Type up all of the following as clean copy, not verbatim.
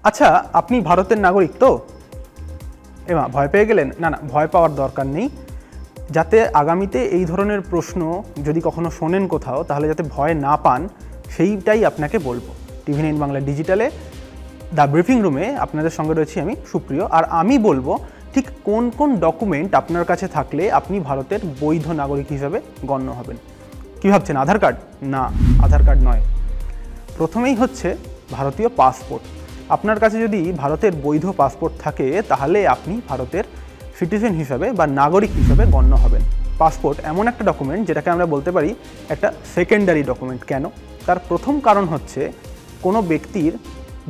আচ্ছা, আপনি ভারতের নাগরিক তো? এমা ভয় পেয়ে গেলেন? না না, ভয় পাওয়ার দরকার নেই। যাতে আগামীতে এই ধরনের প্রশ্ন যদি কখনো শোনেন কোথাও, তাহলে যাতে ভয় না পান সেইটাই আপনাকে বলবো। TV9 বাংলা ডিজিটালে দ্য ব্রিফিং রুমে আপনাদের সঙ্গে রয়েছি আমি সুপ্রিয়। আর আমি বলবো ঠিক কোন কোন ডকুমেন্ট আপনার কাছে থাকলে আপনি ভারতের বৈধ নাগরিক হিসাবে গণ্য হবেন। কী ভাবছেন, আধার কার্ড? না, আধার কার্ড নয়। প্রথমেই হচ্ছে ভারতীয় পাসপোর্ট। আপনার কাছে যদি ভারতের বৈধ পাসপোর্ট থাকে তাহলে আপনি ভারতের সিটিজেন হিসাবে বা নাগরিক হিসাবে গণ্য হবেন। পাসপোর্ট এমন একটা ডকুমেন্ট যেটাকে আমরা বলতে পারি একটা সেকেন্ডারি ডকুমেন্ট। কেন? তার প্রথম কারণ হচ্ছে কোনো ব্যক্তির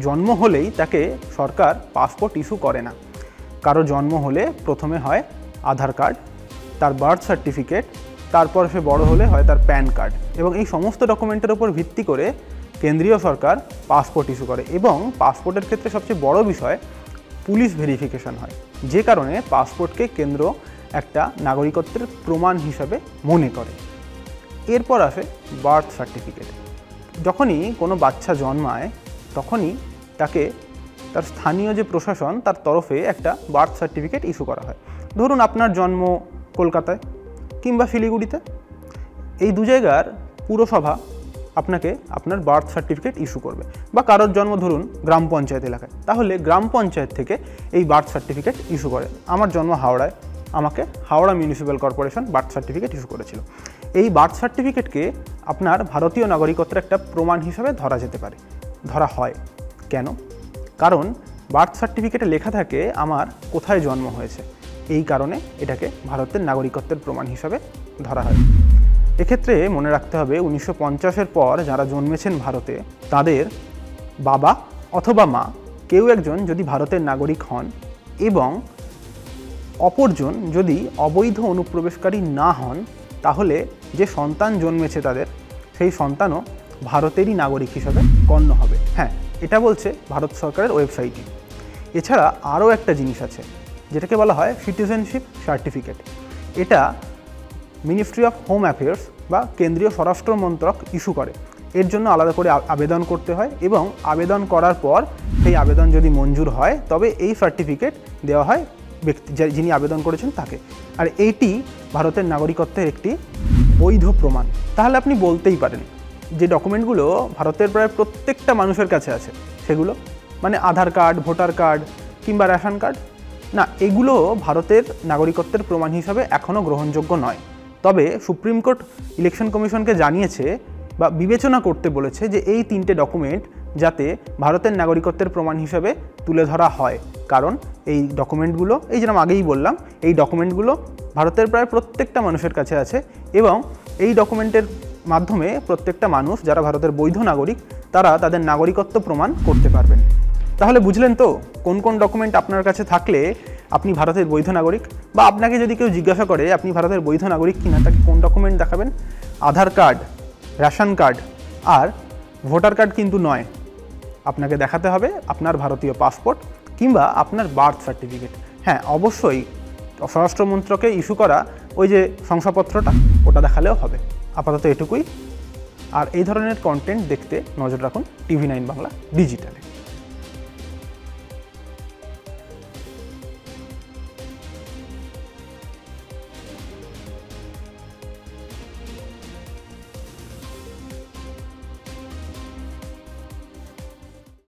জন্ম হলেই তাকে সরকার পাসপোর্ট ইস্যু করে না। কারো জন্ম হলে প্রথমে হয় আধার কার্ড, তার বার্থ সার্টিফিকেট, তারপর সে বড় হলে হয় তার প্যান কার্ড, এবং এই সমস্ত ডকুমেন্টের উপর ভিত্তি করে কেন্দ্রীয় সরকার পাসপোর্ট ইস্যু করে। এবং পাসপোর্টের ক্ষেত্রে সবচেয়ে বড় বিষয় পুলিশ ভেরিফিকেশন হয়, যে কারণে পাসপোর্টকে কেন্দ্র একটা নাগরিকত্বের প্রমাণ হিসাবে মনে করে। এরপর আসে বার্থ সার্টিফিকেট। যখনই কোনো বাচ্চা জন্মায় তখনই তাকে তার স্থানীয় যে প্রশাসন তার তরফে একটা বার্থ সার্টিফিকেট ইস্যু করা হয়। ধরুন আপনার জন্ম কলকাতায় কিংবা শিলিগুড়িতে, এই দু জায়গার পুরসভা আপনাকে আপনার বার্থ সার্টিফিকেট ইস্যু করবে। বা কারোর জন্ম ধরুন গ্রাম পঞ্চায়েত এলাকায়, তাহলে গ্রাম পঞ্চায়েত থেকে এই বার্থ সার্টিফিকেট ইস্যু করে। আমার জন্ম হাওড়ায়, আমাকে Howrah municipal corporation birth certificate issue করেছিল। এই বার্থ সার্টিফিকেটকে আপনার ভারতীয় নাগরিকত্বের একটা প্রমাণ হিসাবে ধরা যেতে পারে, ধরা হয়। কেন? কারণ বার্থ সার্টিফিকেটে লেখা থাকে আমার কোথায় জন্ম হয়েছে, এই কারণে এটাকে ভারতের নাগরিকত্বের প্রমাণ হিসাবে ধরা হয়। এক্ষেত্রে মনে রাখতে হবে 1950-এর পর যারা জন্মেছেন ভারতে, তাদের বাবা অথবা মা কেউ একজন যদি ভারতের নাগরিক হন এবং অপরজন যদি অবৈধ অনুপ্রবেশকারী না হন, তাহলে যে সন্তান জন্মেছে তাদের, সেই সন্তানও ভারতেরই নাগরিক হিসাবে গণ্য হবে। হ্যাঁ, এটা বলছে ভারত সরকারের ওয়েবসাইটে। এছাড়া আরও একটা জিনিস আছে যেটাকে বলা হয় সিটিজেনশিপ সার্টিফিকেট। এটা মিনিস্ট্রি অফ হোম অ্যাফেয়ার্স বা কেন্দ্রীয় স্বরাষ্ট্র মন্ত্রক ইস্যু করে। এর জন্য আলাদা করে আবেদন করতে হয়, এবং আবেদন করার পর সেই আবেদন যদি মঞ্জুর হয় তবে এই সার্টিফিকেট দেওয়া হয় ব্যক্তি যিনি আবেদন করেছেন তাকে। আর এইটি ভারতের নাগরিকত্বের একটি বৈধ প্রমাণ। তাহলে আপনি বলতেই পারেন যে ডকুমেন্টগুলো ভারতের প্রায় প্রত্যেকটা মানুষের কাছে আছে, সেগুলো মানে আধার কার্ড, ভোটার কার্ড কিংবা রেশন কার্ড, না, এগুলো ভারতের নাগরিকত্বের প্রমাণ হিসাবে এখনও গ্রহণযোগ্য নয়। তবে সুপ্রিম কোর্ট ইলেকশন কমিশনকে জানিয়েছে বা বিবেচনা করতে বলেছে যে এই তিনটে ডকুমেন্ট যাতে ভারতের নাগরিকত্বের প্রমাণ হিসাবে তুলে ধরা হয়। কারণ এই ডকুমেন্টগুলো, এই যেরকম আগেই বললাম, এই ডকুমেন্টগুলো ভারতের প্রায় প্রত্যেকটা মানুষের কাছে আছে, এবং এই ডকুমেন্টের মাধ্যমে প্রত্যেকটা মানুষ যারা ভারতের বৈধ নাগরিক তারা তাদের নাগরিকত্ব প্রমাণ করতে পারবেন। তাহলে বুঝলেন তো কোন কোন ডকুমেন্ট আপনার কাছে থাকলে আপনি ভারতের বৈধ নাগরিক। বা আপনাকে যদি কেউ জিজ্ঞাসা করে আপনি ভারতের বৈধ নাগরিক কিনা, তাকে কোন ডকুমেন্ট দেখাবেন? আধার কার্ড, রেশন কার্ড আর ভোটার কার্ড কিন্তু নয়, আপনাকে দেখাতে হবে আপনার ভারতীয় পাসপোর্ট কিংবা আপনার বার্থ সার্টিফিকেট। হ্যাঁ, অবশ্যই স্বরাষ্ট্র মন্ত্রকে ইস্যু করা ওই যে শংসাপত্রটা, ওটা দেখালেও হবে। আপাতত এটুকুই। আর এই ধরনের কন্টেন্ট দেখতে নজর রাখুন TV9 বাংলা ডিজিটালে।